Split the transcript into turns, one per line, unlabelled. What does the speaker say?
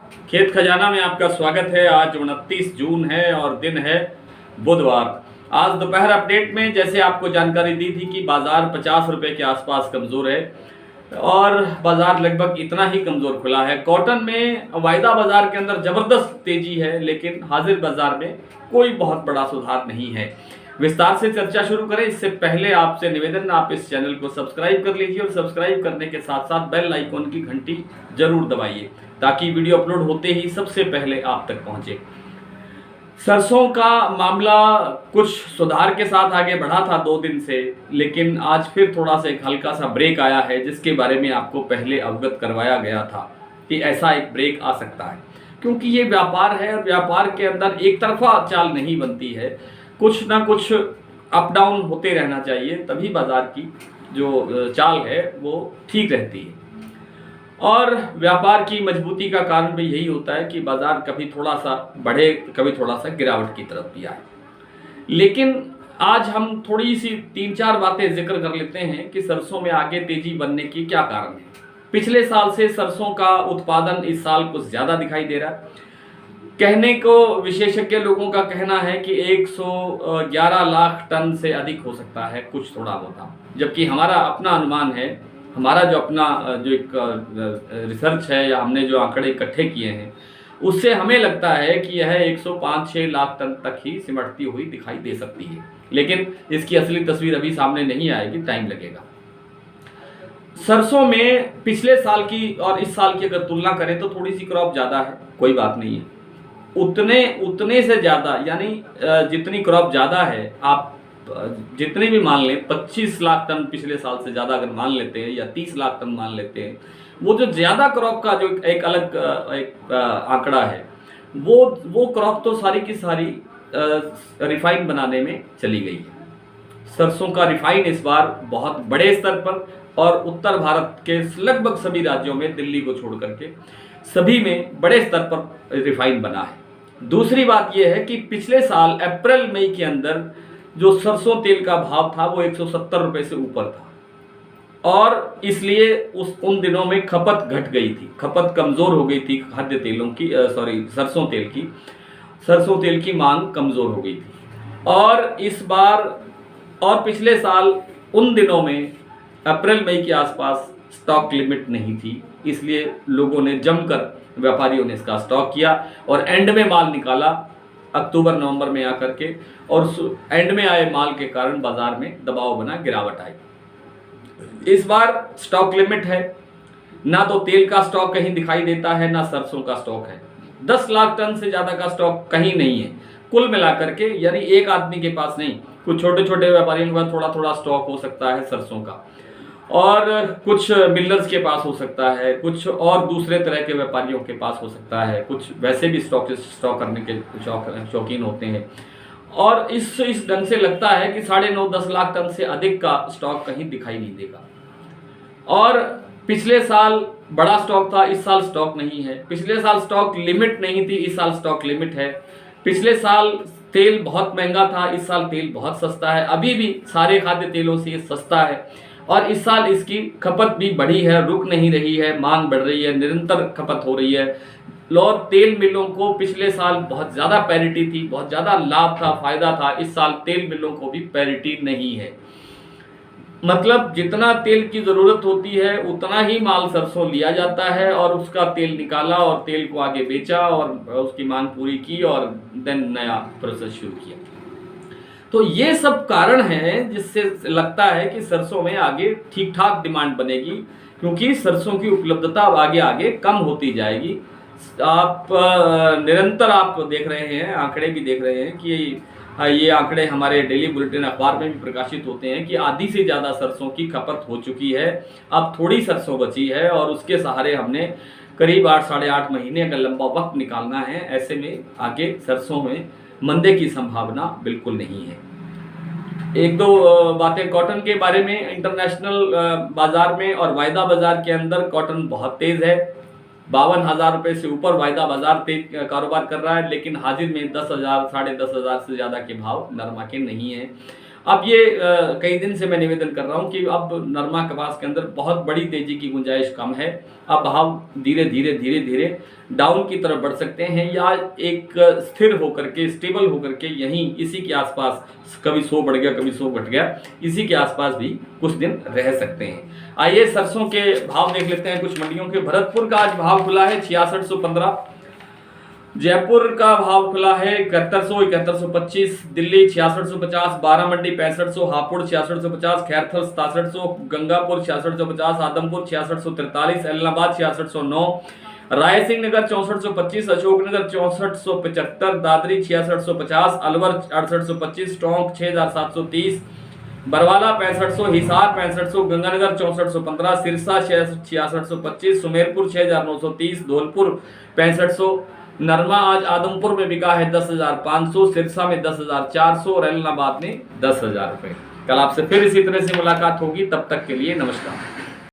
खेत खजाना में आपका स्वागत है। आज 29 जून है और दिन है बुधवार। आज दोपहर अपडेट में जैसे आपको जानकारी दी थी कि बाजार 50 रुपए के आसपास कमजोर है और बाजार लगभग इतना ही कमजोर खुला है। कॉटन में वायदा बाजार के अंदर जबरदस्त तेजी है, लेकिन हाजिर बाजार में कोई बहुत बड़ा सुधार नहीं है। विस्तार से चर्चा शुरू करें इससे पहले आपसे निवेदन, आप इस चैनल को सब्सक्राइब कर लीजिए और सब्सक्राइब करने के साथ साथ बेल आइकॉन की घंटी जरूर दबाइए ताकि वीडियो अपलोड होते ही सबसे पहले आप तक पहुंचे। सरसों का मामला कुछ सुधार के साथ आगे बढ़ा था 2 दिन से, लेकिन आज फिर थोड़ा सा एक हल्का सा ब्रेक आया है, जिसके बारे में आपको पहले अवगत करवाया गया था कि ऐसा एक ब्रेक आ सकता है। क्योंकि ये व्यापार है और व्यापार के अंदर एक तरफा चाल नहीं बनती है, कुछ ना कुछ अप डाउन होते रहना चाहिए, तभी बाजार की जो चाल है वो ठीक रहती है। और व्यापार की मजबूती का कारण भी यही होता है कि बाजार कभी थोड़ा सा बढ़े, कभी थोड़ा सा गिरावट की तरफ भी आए। लेकिन आज हम थोड़ी सी 3-4 बातें जिक्र कर लेते हैं कि सरसों में आगे तेजी बनने की क्या कारण है। पिछले साल से सरसों का उत्पादन इस साल कुछ ज़्यादा दिखाई दे रहा है। कहने को विशेषज्ञ लोगों का कहना है कि 111 लाख टन से अधिक हो सकता है, कुछ थोड़ा बहुत, जबकि हमारा अपना अनुमान है, हमारा जो अपना जो एक रिसर्च है या हमने जो आंकड़े इकट्ठे किए हैं उससे हमें लगता है कि यह 105-6 लाख टन तक ही सिमटती हुई दिखाई दे सकती है। लेकिन इसकी असली तस्वीर अभी सामने नहीं आएगी, टाइम लगेगा। सरसों में पिछले साल की और इस साल की अगर तुलना करें तो थोड़ी सी क्रॉप ज़्यादा है, कोई बात नहीं है। उतने से ज़्यादा, यानी जितनी क्रॉप ज़्यादा है, आप जितने भी मान लें, 25 लाख टन पिछले साल से ज़्यादा अगर मान लेते हैं या 30 लाख टन मान लेते हैं, वो जो ज़्यादा क्रॉप का जो एक अलग आंकड़ा है, वो क्रॉप तो सारी की सारी रिफाइन बनाने में चली गई है। सरसों का रिफाइन इस बार बहुत बड़े स्तर पर और उत्तर भारत के लगभग सभी राज्यों में, दिल्ली को छोड़ करके सभी में बड़े स्तर पर रिफाइन बना है। दूसरी बात यह है कि पिछले साल अप्रैल मई के अंदर जो सरसों तेल का भाव था वो 170 रुपए से ऊपर था और इसलिए उन दिनों में खपत घट गई थी, खपत कमज़ोर हो गई थी खाद्य तेलों की, सरसों तेल की मांग कमज़ोर हो गई थी। और इस बार और पिछले साल उन दिनों में अप्रैल मई के आसपास स्टॉक लिमिट नहीं थी, इसलिए लोगों ने जमकर, व्यापारियों ने इसका स्टॉक किया और एंड में माल निकाला अक्टूबर नवंबर में आकर के, और एंड में आए माल के कारण बाजार में दबाव बना, गिरावट आई। इस बार स्टॉक लिमिट है, ना तो तेल का स्टॉक कहीं दिखाई देता है, ना सरसों का स्टॉक है। 10 लाख टन से ज़्यादा का स्टॉक कहीं नहीं है कुल मिलाकर के, यानी एक आदमी के पास नहीं, कुछ छोटे छोटे व्यापारियों के पास थोड़ा थोड़ा स्टॉक हो सकता है सरसों का, और कुछ मिलर्स के पास हो सकता है, कुछ और दूसरे तरह के व्यापारियों के पास हो सकता है, कुछ वैसे भी स्टॉक करने के शौकीन होते हैं। और इस ढंग से लगता है कि 9.5-10 लाख टन से अधिक का स्टॉक कहीं दिखाई नहीं देगा। और पिछले साल बड़ा स्टॉक था, इस साल स्टॉक नहीं है। पिछले साल स्टॉक लिमिट नहीं थी, इस साल स्टॉक लिमिट है। पिछले साल तेल बहुत महंगा था, इस साल तेल बहुत सस्ता है, अभी भी सारे खाद्य तेलों से सस्ता है। और इस साल इसकी खपत भी बढ़ी है, रुक नहीं रही है, मांग बढ़ रही है, निरंतर खपत हो रही है। और तेल मिलों को पिछले साल बहुत ज़्यादा पैरिटी थी, बहुत ज़्यादा लाभ था, फायदा था। इस साल तेल मिलों को भी पैरिटी नहीं है। मतलब जितना तेल की ज़रूरत होती है उतना ही माल सरसों लिया जाता है और उसका तेल निकाला और तेल को आगे बेचा और उसकी मांग पूरी की और देन नया प्रोसेस शुरू किया। तो ये सब कारण हैं जिससे लगता है कि सरसों में आगे ठीक ठाक डिमांड बनेगी, क्योंकि सरसों की उपलब्धता अब आगे आगे कम होती जाएगी। आप निरंतर आप देख रहे हैं, आंकड़े भी देख रहे हैं कि ये आंकड़े हमारे डेली बुलेटिन अखबार में भी प्रकाशित होते हैं कि आधी से ज़्यादा सरसों की खपत हो चुकी है, अब थोड़ी सरसों बची है और उसके सहारे हमने करीब 8-8.5 महीने का लंबा वक्त निकालना है। ऐसे में आगे सरसों में मंदे की संभावना बिल्कुल नहीं है। 1-2 बातें कॉटन के बारे में। इंटरनेशनल बाजार में और वायदा बाजार के अंदर कॉटन बहुत तेज है, 52,000 रुपये से ऊपर वायदा बाजार कारोबार कर रहा है, लेकिन हाजिर में 10,000 10,500 से ज़्यादा के भाव नरमा के नहीं है। अब ये कई दिन से मैं निवेदन कर रहा हूं कि अब नरमा कपास के अंदर बहुत बड़ी तेजी की गुंजाइश कम है। अब भाव धीरे धीरे डाउन की तरफ बढ़ सकते हैं या एक स्थिर होकर के, स्टेबल होकर के यहीं इसी के आसपास, कभी 100 बढ़ गया कभी 100 घट गया, इसी के आसपास भी कुछ दिन रह सकते हैं। आइए सरसों के भाव देख लेते हैं कुछ मंडियों के। भरतपुर का आज भाव खुला है 6615, जयपुर का भाव खुला है 7125, दिल्ली 6650, बारामंडी 6500, हापुड़ 6650, खैरथल 6700, गंगापुर 6650, आदमपुर 6643, एलनाबाद 6609, रायसिंह नगर 6425, अशोकनगर 6475, दादरी 6650, अलवर 6825, टोंक 6730, बरवाला 6500, हिसार 6500, गंगानगर 6415, सिरसा 6625, सुमेरपुर 6930, धौलपुर 6500। नरमा आज आदमपुर में बिका है 10,500, सिरसा में 10,400 और एलनाबाद में 10,000 रुपए। कल आपसे फिर इसी तरह से मुलाकात होगी, तब तक के लिए नमस्कार।